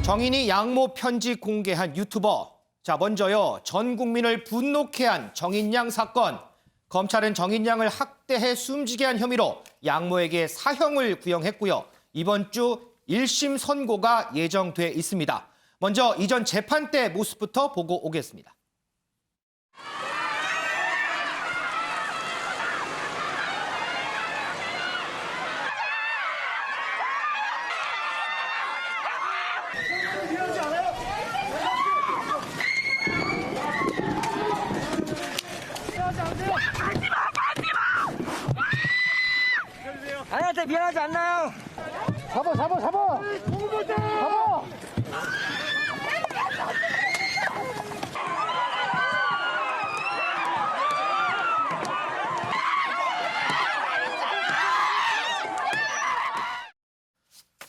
정인이 양모 편지 공개한 유튜버. 자, 먼저요. 전 국민을 분노케 한 정인양 사건. 검찰은 정인양을 학대해 숨지게 한 혐의로 양모에게 사형을 구형했고요. 이번 주 1심 선고가 예정돼 있습니다. 먼저 이전 재판 때 모습부터 보고 오겠습니다. 아니한테 미안하지 않나요? 잡아! 잡아!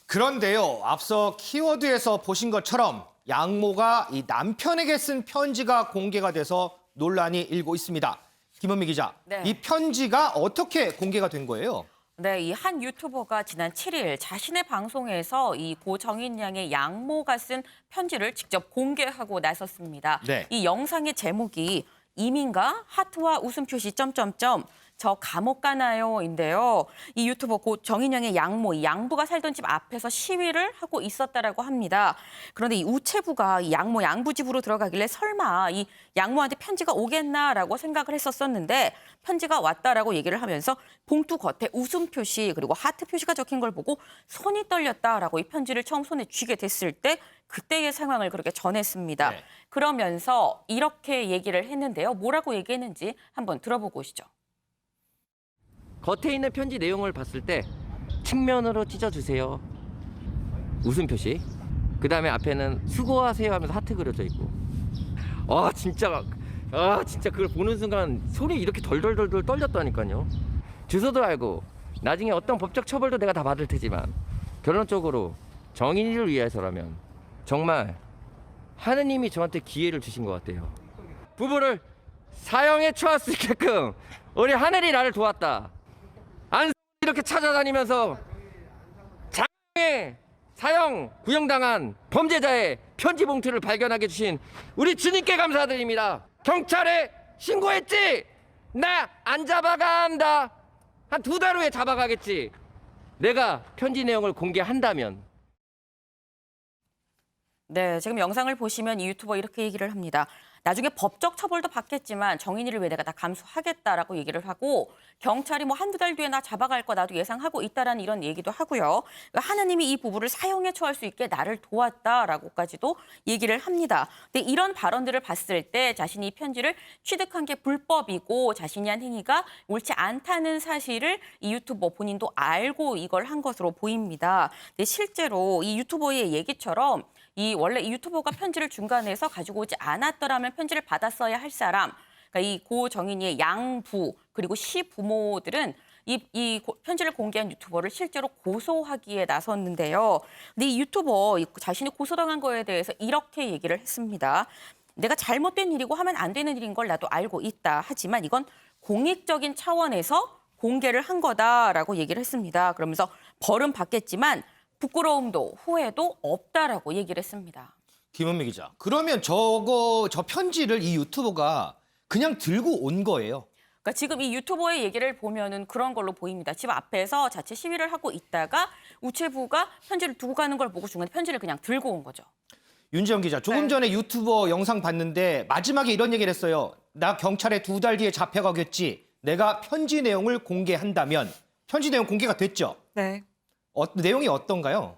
그런데요, 앞서 키워드에서 보신 것처럼 양모가 이 남편에게 쓴 편지가 공개가 돼서 논란이 일고 있습니다. 김은미 기자, 네. 이 편지가 어떻게 공개가 된 거예요? 네, 이 한 유튜버가 지난 7일 자신의 방송에서 이 고 정인양의 양모가 쓴 편지를 직접 공개하고 나섰습니다. 네. 이 영상의 제목이 이민가 하트와 웃음 표시 점점점 저 감옥 가나요인데요. 이 유튜버 고 정인양의 양모, 이 양부가 살던 집 앞에서 시위를 하고 있었다라고 합니다. 그런데 이 우체부가 이 양모 양부 집으로 들어가길래 설마 이 양모한테 편지가 오겠나라고 생각을 했었는데 편지가 왔다라고 얘기를 하면서 봉투 겉에 웃음 표시 그리고 하트 표시가 적힌 걸 보고 손이 떨렸다라고 이 편지를 처음 손에 쥐게 됐을 때 그때의 상황을 그렇게 전했습니다. 네. 그러면서 이렇게 얘기를 했는데요. 뭐라고 얘기했는지 한번 들어보고 오시죠. 겉에 있는 편지 내용을 봤을 때 측면으로 찢어주세요. 웃음 표시. 그 다음에 앞에는 수고하세요 하면서 하트 그려져 있고. 진짜 그걸 보는 순간 손이 이렇게 덜덜덜덜 떨렸다니까요. 주소도 알고 나중에 어떤 법적 처벌도 내가 다 받을 테지만 결론적으로 정인이를 위해서라면 정말 하느님이 저한테 기회를 주신 것 같아요. 부부를 사형에 처할 수 있게끔 우리 하늘이 나를 도왔다. 안 이렇게 찾아다니면서 장애 사형 구형당한 범죄자의 편지 봉투를 발견하게 해주신 우리 주님께 감사드립니다. 경찰에 신고했지? 나 안 잡아간다. 한 2달 후에 잡아가겠지. 내가 편지 내용을 공개한다면. 네, 지금 영상을 보시면 이 유튜버 이렇게 얘기를 합니다. 나중에 법적 처벌도 받겠지만 정인이를 왜 내가 다 감수하겠다라고 얘기를 하고 경찰이 뭐 한두 달 뒤에 나 잡아갈 거 나도 예상하고 있다라는 이런 얘기도 하고요. 하나님이 이 부부를 사형에 처할 수 있게 나를 도왔다라고까지도 얘기를 합니다. 근데 이런 발언들을 봤을 때 자신이 이 편지를 취득한 게 불법이고 자신이 한 행위가 옳지 않다는 사실을 이 유튜버 본인도 알고 이걸 한 것으로 보입니다. 근데 실제로 이 유튜버의 얘기처럼 원래 이 유튜버가 편지를 중간에서 가지고 오지 않았더라면 편지를 받았어야 할 사람, 그러니까 이 고 정인이의 양부 그리고 시부모들은 이 편지를 공개한 유튜버를 실제로 고소하기에 나섰는데요. 근데 이 유튜버 자신이 고소당한 거에 대해서 이렇게 얘기를 했습니다. 내가 잘못된 일이고 하면 안 되는 일인 걸 나도 알고 있다. 하지만 이건 공익적인 차원에서 공개를 한 거다라고 얘기를 했습니다. 그러면서 벌은 받겠지만 부끄러움도 후회도 없다라고 얘기를 했습니다. 김은미 기자, 그러면 저 편지를 이 유튜버가 그냥 들고 온 거예요? 그러니까 지금 이 유튜버의 얘기를 보면은 그런 걸로 보입니다. 집 앞에서 자체 시위를 하고 있다가 우체부가 편지를 두고 가는 걸 보고 중간에 편지를 그냥 들고 온 거죠. 윤지영 기자, 조금 전에 유튜버 영상 봤는데 마지막에 이런 얘기를 했어요. 나 경찰에 2달 뒤에 잡혀가겠지. 내가 편지 내용을 공개한다면. 편지 내용 공개가 됐죠? 네. 내용이 어떤가요?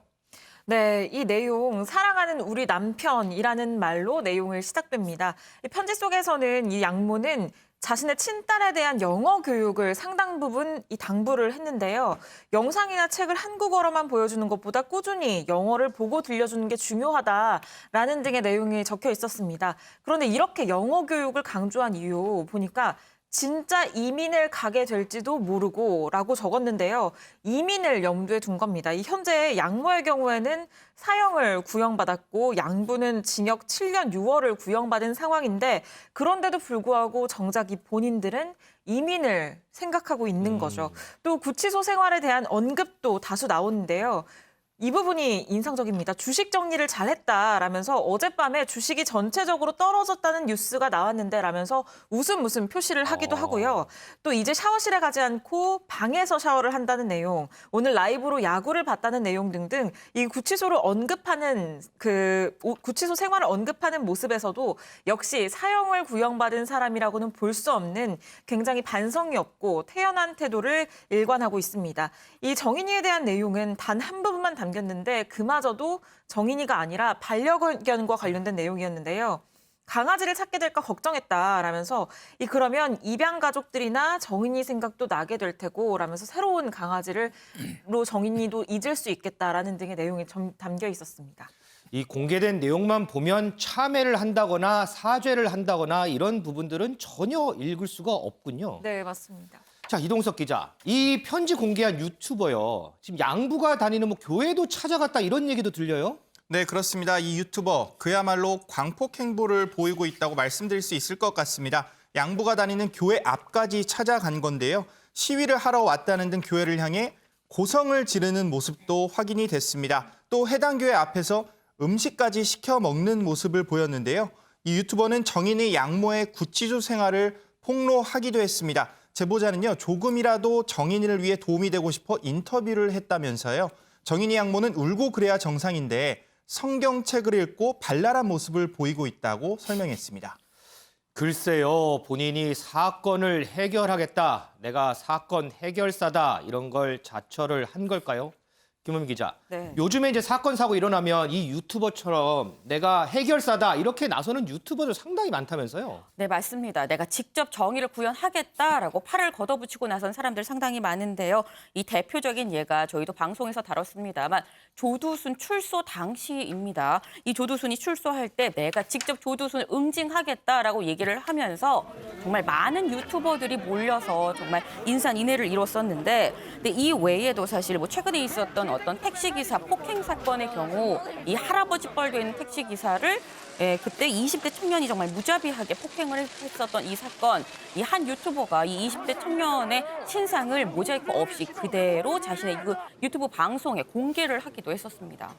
네, 이 내용 사랑하는 우리 남편이라는 말로 내용을 시작됩니다. 이 편지 속에서는 이 양모는 자신의 친딸에 대한 영어 교육을 상당 부분 당부를 했는데요. 영상이나 책을 한국어로만 보여주는 것보다 꾸준히 영어를 보고 들려주는 게 중요하다라는 등의 내용이 적혀 있었습니다. 그런데 이렇게 영어 교육을 강조한 이유 보니까 진짜 이민을 가게 될지도 모르고 라고 적었는데요. 이민을 염두에 둔 겁니다. 이 현재 양모의 경우에는 사형을 구형받았고 양부는 징역 7년 6월을 구형받은 상황인데 그런데도 불구하고 정작 이 본인들은 이민을 생각하고 있는 거죠. 또 구치소 생활에 대한 언급도 다수 나오는데요. 이 부분이 인상적입니다. 주식 정리를 잘했다라면서 어젯밤에 주식이 전체적으로 떨어졌다는 뉴스가 나왔는데 라면서 웃음 표시를 하기도 하고요. 또 이제 샤워실에 가지 않고 방에서 샤워를 한다는 내용, 오늘 라이브로 야구를 봤다는 내용 등등 이 구치소를 언급하는 구치소 생활을 언급하는 모습에서도 역시 사형을 구형받은 사람이라고는 볼 수 없는 굉장히 반성이 없고 태연한 태도를 일관하고 있습니다. 이 정인이에 대한 내용은 단 한 부분만 담겼는데 그마저도 정인이가 아니라 반려견과 관련된 내용이었는데요. 강아지를 찾게 될까 걱정했다라면서 그러면 입양 가족들이나 정인이 생각도 나게 될 테고 라면서 새로운 강아지로 정인이도 잊을 수 있겠다라는 등의 내용이 담겨 있었습니다. 이 공개된 내용만 보면 참회를 한다거나 사죄를 한다거나 이런 부분들은 전혀 읽을 수가 없군요. 네, 맞습니다. 자, 이동석 기자. 이 편지 공개한 유튜버요. 지금 양부가 다니는 뭐 교회도 찾아갔다 이런 얘기도 들려요? 네, 그렇습니다. 이 유튜버 그야말로 광폭 행보를 보이고 있다고 말씀드릴 수 있을 것 같습니다. 양부가 다니는 교회 앞까지 찾아간 건데요. 시위를 하러 왔다는 등 교회를 향해 고성을 지르는 모습도 확인이 됐습니다. 또 해당 교회 앞에서 음식까지 시켜 먹는 모습을 보였는데요. 이 유튜버는 정인의 양모의 구치소 생활을 폭로하기도 했습니다. 제보자는요, 조금이라도 정인이를 위해 도움이 되고 싶어 인터뷰를 했다면서요. 정인이 양모는 울고 그래야 정상인데 성경책을 읽고 발랄한 모습을 보이고 있다고 설명했습니다. 글쎄요, 본인이 사건을 해결하겠다, 내가 사건 해결사다 이런 걸 자처를 한 걸까요? 김은미 기자, 네. 요즘에 이제 사건 사고 일어나면 이 유튜버처럼 내가 해결사다 이렇게 나서는 유튜버들 상당히 많다면서요? 네, 맞습니다. 내가 직접 정의를 구현하겠다라고 팔을 걷어붙이고 나선 사람들 상당히 많은데요. 이 대표적인 예가 저희도 방송에서 다뤘습니다만 조두순 출소 당시입니다. 이 조두순이 출소할 때 내가 직접 조두순을 응징하겠다라고 얘기를 하면서 정말 많은 유튜버들이 몰려서 정말 인산인해를 이뤘었는데, 근데 이 외에도 사실 뭐 최근에 있었던 어떤 택시기사 폭행 사건의 경우 이 할아버지 뻘 되는 택시기사를 그때 20대 청년이 정말 무자비하게 폭행을 했었던 이 사건, 이 한 유튜버가 이 20대 청년의 신상을 모자이크 없이 그대로 자신의 그 유튜브 방송에 공개를 하기도 했었습니다.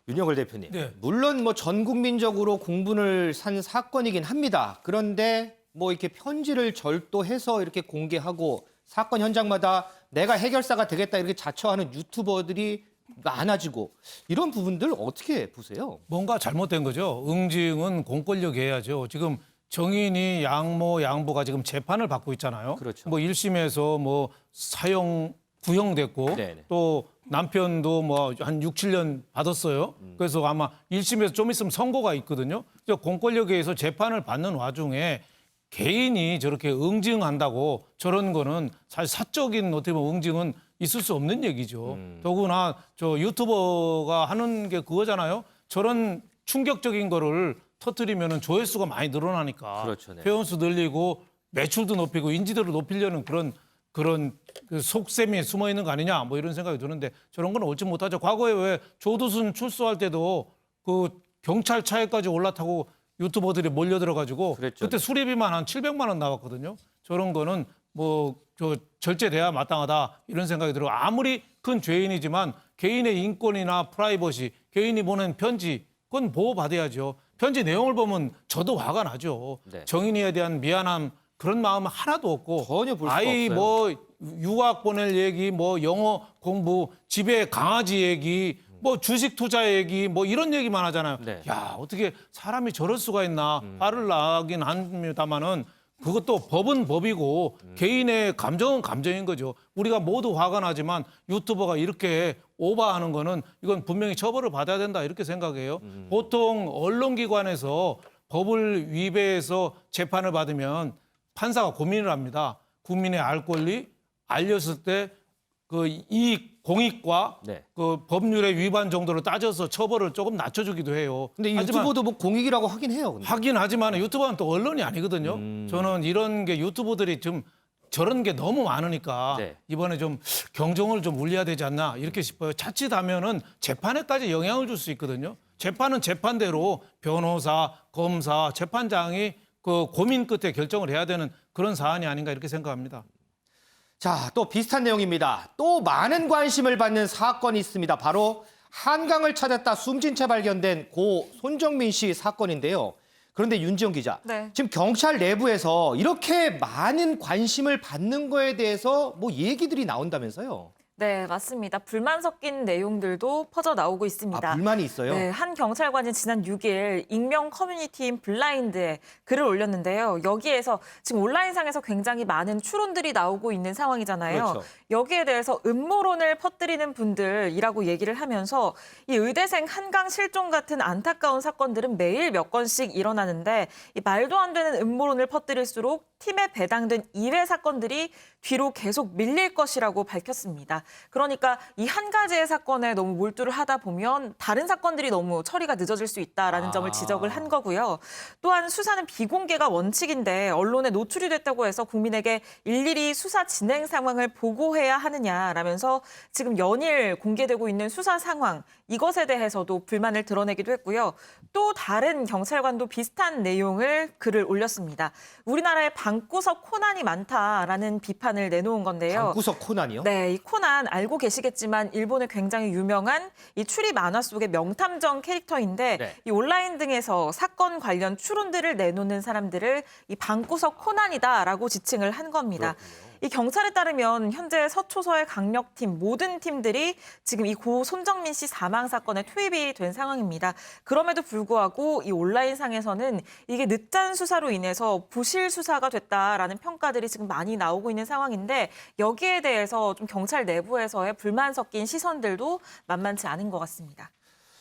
윤여걸 대표님, 네. 물론 뭐 전 국민적으로 공분을 산 사건이긴 합니다. 그런데 뭐 이렇게 편지를 절도해서 이렇게 공개하고 사건 현장마다 내가 해결사가 되겠다 이렇게 자처하는 유튜버들이 많아지고 이런 부분들 어떻게 보세요? 뭔가 잘못된 거죠. 응징은 공권력 해야죠. 지금 정인이 양모, 양부가 지금 재판을 받고 있잖아요. 그렇죠. 뭐 1심에서 뭐 사형 구형됐고 네네. 또 남편도 뭐 한 6, 7년 받았어요. 그래서 아마 1심에서 좀 있으면 선고가 있거든요. 그래서 공권력에 의해서 재판을 받는 와중에 개인이 저렇게 응징한다고 저런 거는 사실 사적인 어떻게 보면 응징은 있을 수 없는 얘기죠. 더구나 저 유튜버가 하는 게 그거잖아요. 저런 충격적인 거를 터뜨리면은 조회수가 많이 늘어나니까 그렇죠, 네. 회원수 늘리고 매출도 높이고 인지도를 높이려는 그런 그 속셈이 숨어 있는 거 아니냐 뭐 이런 생각이 드는데 저런 건 옳지 못하죠. 과거에 왜 조두순 출소할 때도 그 경찰차에까지 올라타고 유튜버들이 몰려 들어가지고 그랬죠. 그때 수리비만 한 700만 원 나왔거든요. 저런 거는 뭐 저 절제돼야 마땅하다 이런 생각이 들어요. 아무리 큰 죄인이지만 개인의 인권이나 프라이버시, 개인이 보낸 편지 그건 보호받아야죠. 편지 내용을 보면 저도 화가 나죠. 네. 정인이에 대한 미안함 그런 마음은 하나도 없고 전혀 볼 수가 아이 없어요. 뭐 유학 보낼 얘기, 뭐 영어 공부, 집에 강아지 얘기, 뭐 주식 투자 얘기, 뭐 이런 얘기만 하잖아요. 네. 야 어떻게 사람이 저럴 수가 있나 화를 나긴 합니다만은 그것도 법은 법이고 개인의 감정은 감정인 거죠. 우리가 모두 화가 나지만 유튜버가 이렇게 오버하는 거는 이건 분명히 처벌을 받아야 된다 이렇게 생각해요. 보통 언론기관에서 법을 위배해서 재판을 받으면 판사가 고민을 합니다. 국민의 알 권리, 알렸을 때 그 이익, 공익과 네. 그 법률의 위반 정도를 따져서 처벌을 조금 낮춰주기도 해요. 근데 이 하지만 유튜버도 뭐 공익이라고 하긴 해요. 근데. 하긴 하지만 유튜버는 또 언론이 아니거든요. 저는 이런 게 유튜버들이 좀 저런 게 너무 많으니까 네. 이번에 좀 경종을 좀 울려야 되지 않나 이렇게 싶어요. 자칫하면은 재판에까지 영향을 줄 수 있거든요. 재판은 재판대로 변호사, 검사, 재판장이 그 고민 끝에 결정을 해야 되는 그런 사안이 아닌가 이렇게 생각합니다. 자, 또 비슷한 내용입니다. 또 많은 관심을 받는 사건이 있습니다. 바로 한강을 찾았다 숨진 채 발견된 고 손정민 씨 사건인데요. 그런데 윤지영 기자, 네. 지금 경찰 내부에서 이렇게 많은 관심을 받는 거에 대해서 뭐 얘기들이 나온다면서요? 네, 맞습니다. 불만 섞인 내용들도 퍼져 나오고 있습니다. 아, 불만이 있어요? 네, 한 경찰관이 지난 6일 익명 커뮤니티인 블라인드에 글을 올렸는데요. 여기에서 지금 온라인상에서 굉장히 많은 추론들이 나오고 있는 상황이잖아요. 그렇죠. 여기에 대해서 음모론을 퍼뜨리는 분들이라고 얘기를 하면서 이 의대생 한강 실종 같은 안타까운 사건들은 매일 몇 건씩 일어나는데 이 말도 안 되는 음모론을 퍼뜨릴수록 팀에 배당된 일회 사건들이 뒤로 계속 밀릴 것이라고 밝혔습니다. 그러니까 이 한 가지의 사건에 너무 몰두를 하다 보면 다른 사건들이 너무 처리가 늦어질 수 있다라는 점을 지적을 한 거고요. 또한 수사는 비공개가 원칙인데 언론에 노출이 됐다고 해서 국민에게 일일이 수사 진행 상황을 보고해야 하느냐라면서 지금 연일 공개되고 있는 수사 상황 이것에 대해서도 불만을 드러내기도 했고요. 또 다른 경찰관도 비슷한 내용을 글을 올렸습니다. 우리나라에 방구석 코난이 많다라는 비판을 내놓은 건데요. 방구석 코난이요? 네, 이 코난 알고 계시겠지만 일본의 굉장히 유명한 이 추리 만화 속의 명탐정 캐릭터인데 네. 이 온라인 등에서 사건 관련 추론들을 내놓는 사람들을 이 방구석 코난이다라고 지칭을 한 겁니다. 이 경찰에 따르면 현재 서초서의 강력팀 모든 팀들이 지금 이 고 손정민 씨 사망 사건에 투입이 된 상황입니다. 그럼에도 불구하고 이 온라인상에서는 이게 늦장 수사로 인해서 부실 수사가 됐다라는 평가들이 지금 많이 나오고 있는 상황인데 여기에 대해서 좀 경찰 내부에서의 불만 섞인 시선들도 만만치 않은 것 같습니다.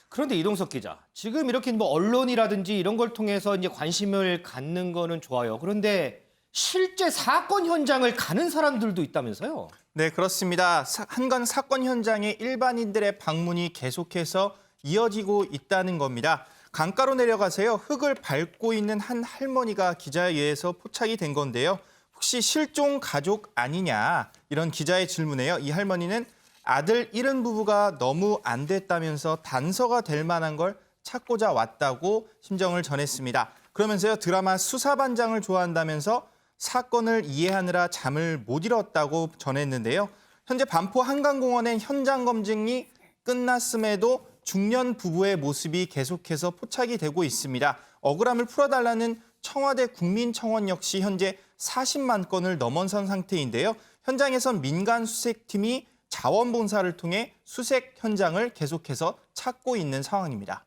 그런데 이동석 기자, 지금 이렇게 뭐 언론이라든지 이런 걸 통해서 이제 관심을 갖는 거는 좋아요. 그런데 실제 사건 현장을 가는 사람들도 있다면서요? 네, 그렇습니다. 한강 사건 현장에 일반인들의 방문이 계속해서 이어지고 있다는 겁니다. 강가로 내려가서요. 흙을 밟고 있는 한 할머니가 기자에 의해서 포착이 된 건데요. 혹시 실종 가족 아니냐? 이런 기자의 질문에요. 이 할머니는 아들 잃은 부부가 너무 안 됐다면서 단서가 될 만한 걸 찾고자 왔다고 심정을 전했습니다. 그러면서요. 드라마 수사반장을 좋아한다면서 사건을 이해하느라 잠을 못 이뤘다고 전했는데요. 현재 반포 한강공원엔 현장 검증이 끝났음에도 중년 부부의 모습이 계속해서 포착이 되고 있습니다. 억울함을 풀어달라는 청와대 국민청원 역시 현재 40만 건을 넘어선 상태인데요. 현장에선 민간 수색팀이 자원봉사를 통해 수색 현장을 계속해서 찾고 있는 상황입니다.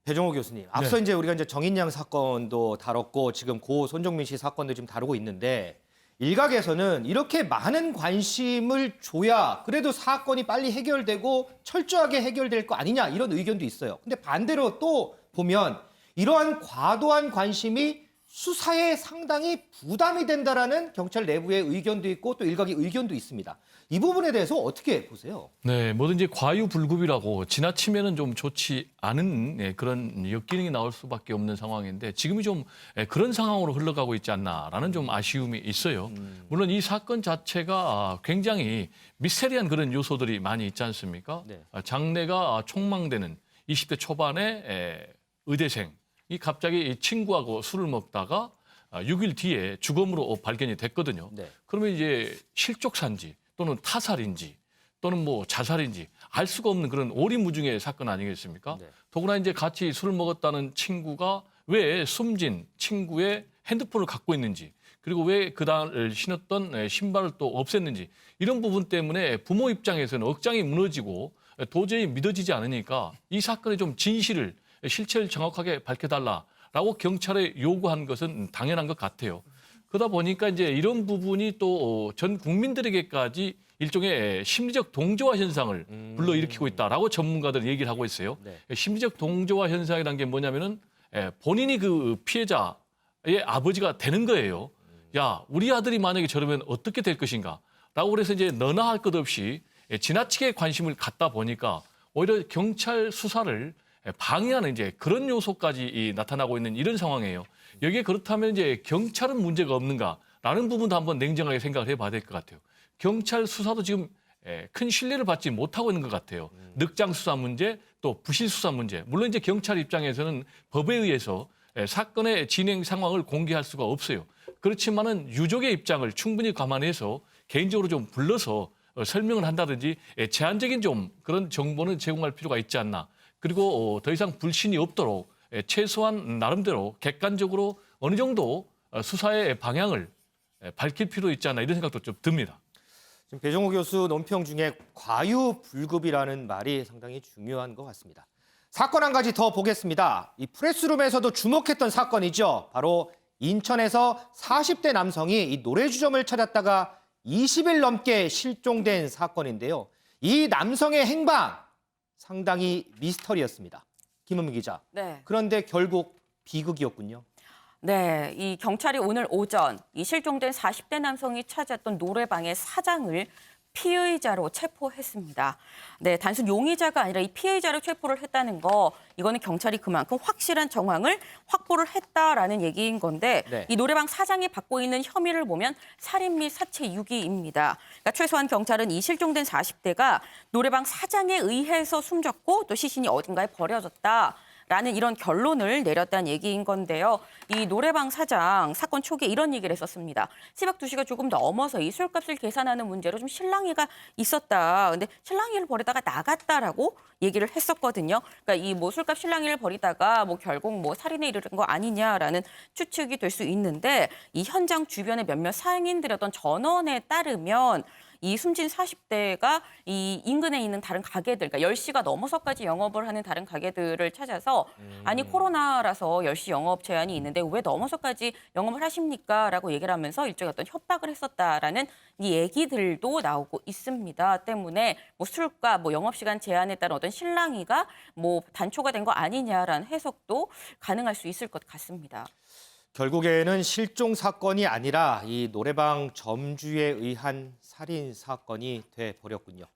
배종호 교수님, 앞서 이제 우리가 이제 정인양 사건도 다뤘고 지금 고 손정민 씨 사건도 지금 다루고 있는데 일각에서는 이렇게 많은 관심을 줘야 그래도 사건이 빨리 해결되고 철저하게 해결될 거 아니냐 이런 의견도 있어요. 근데 반대로 또 보면 이러한 과도한 관심이 수사에 상당히 부담이 된다라는 경찰 내부의 의견도 있고 또 일각의 의견도 있습니다. 이 부분에 대해서 어떻게 보세요? 네, 뭐든지 과유불급이라고 지나치면은 좀 좋지 않은 그런 역기능이 나올 수밖에 없는 상황인데 지금이 좀 그런 상황으로 흘러가고 있지 않나라는 좀 아쉬움이 있어요. 물론 이 사건 자체가 굉장히 미스테리한 그런 요소들이 많이 있지 않습니까? 네. 장래가 촉망되는 20대 초반의 의대생. 이 갑자기 친구하고 술을 먹다가 6일 뒤에 주검으로 발견이 됐거든요. 네. 그러면 이제 실족사인지 또는 타살인지 또는 뭐 자살인지 알 수가 없는 그런 오리무중의 사건 아니겠습니까? 네. 더구나 이제 같이 술을 먹었다는 친구가 왜 숨진 친구의 핸드폰을 갖고 있는지 그리고 왜 그날 신었던 신발을 또 없앴는지 이런 부분 때문에 부모 입장에서는 억장이 무너지고 도저히 믿어지지 않으니까 이 사건의 좀 진실을 실체를 정확하게 밝혀달라라고 경찰에 요구한 것은 당연한 것 같아요. 그러다 보니까 이제 이런 부분이 또 전 국민들에게까지 일종의 심리적 동조화 현상을 불러일으키고 있다라고 전문가들이 얘기를 하고 있어요. 네. 심리적 동조화 현상이라는 게 뭐냐면은 본인이 그 피해자의 아버지가 되는 거예요. 야, 우리 아들이 만약에 저러면 어떻게 될 것인가? 라고 그래서 이제 너나 할 것 없이 지나치게 관심을 갖다 보니까 오히려 경찰 수사를 방해하는 이제 그런 요소까지 나타나고 있는 이런 상황이에요. 여기에 그렇다면 이제 경찰은 문제가 없는가라는 부분도 한번 냉정하게 생각을 해봐야 될 것 같아요. 경찰 수사도 지금 큰 신뢰를 받지 못하고 있는 것 같아요. 늑장 수사 문제, 또 부실 수사 문제. 물론 이제 경찰 입장에서는 법에 의해서 사건의 진행 상황을 공개할 수가 없어요. 그렇지만은 유족의 입장을 충분히 감안해서 개인적으로 좀 불러서 설명을 한다든지 제한적인 좀 그런 정보는 제공할 필요가 있지 않나. 그리고 더 이상 불신이 없도록 최소한 나름대로 객관적으로 어느 정도 수사의 방향을 밝힐 필요 있지 않나 이런 생각도 좀 듭니다. 지금 배종호 교수 논평 중에 과유불급이라는 말이 상당히 중요한 것 같습니다. 사건 한 가지 더 보겠습니다. 이 프레스룸에서도 주목했던 사건이죠. 바로 인천에서 40대 남성이 이 노래주점을 찾았다가 20일 넘게 실종된 사건인데요. 이 남성의 행방 상당히 미스터리였습니다. 김은미 기자. 네. 그런데 결국 비극이었군요. 네, 이 경찰이 오늘 오전 이 실종된 40대 남성이 찾았던 노래방의 사장을 피의자로 체포했습니다. 네, 단순 용의자가 아니라 이 피의자로 체포를 했다는 거, 이거는 경찰이 그만큼 확실한 정황을 확보를 했다라는 얘기인 건데, 네. 이 노래방 사장이 받고 있는 혐의를 보면 살인 및 사체 유기입니다. 그러니까 최소한 경찰은 이 실종된 40대가 노래방 사장에 의해서 숨졌고 또 시신이 어딘가에 버려졌다. 라는 이런 결론을 내렸다는 얘기인 건데요. 이 노래방 사장 사건 초기에 이런 얘기를 했었습니다. 새벽 2시가 조금 넘어서 이 술값을 계산하는 문제로 좀 실랑이가 있었다. 근데 실랑이를 벌이다가 나갔다라고 얘기를 했었거든요. 그러니까 이 뭐 술값 실랑이를 벌이다가 뭐 결국 뭐 살인에 이르는 거 아니냐라는 추측이 될 수 있는데, 이 현장 주변에 몇몇 상인들의 어떤 전원에 따르면 이 숨진 40대가 이 인근에 있는 다른 가게들, 그러니까 10시가 넘어서까지 영업을 하는 다른 가게들을 찾아서 아니 코로나라서 10시 영업 제한이 있는데 왜 넘어서까지 영업을 하십니까? 라고 얘기를 하면서 일종의 어떤 협박을 했었다라는 이 얘기들도 나오고 있습니다. 때문에 뭐 술과 뭐 영업시간 제한에 따른 어떤 실랑이가 뭐 단초가 된 거 아니냐라는 해석도 가능할 수 있을 것 같습니다. 결국에는 실종 사건이 아니라 이 노래방 점주에 의한 살인 사건이 돼 버렸군요.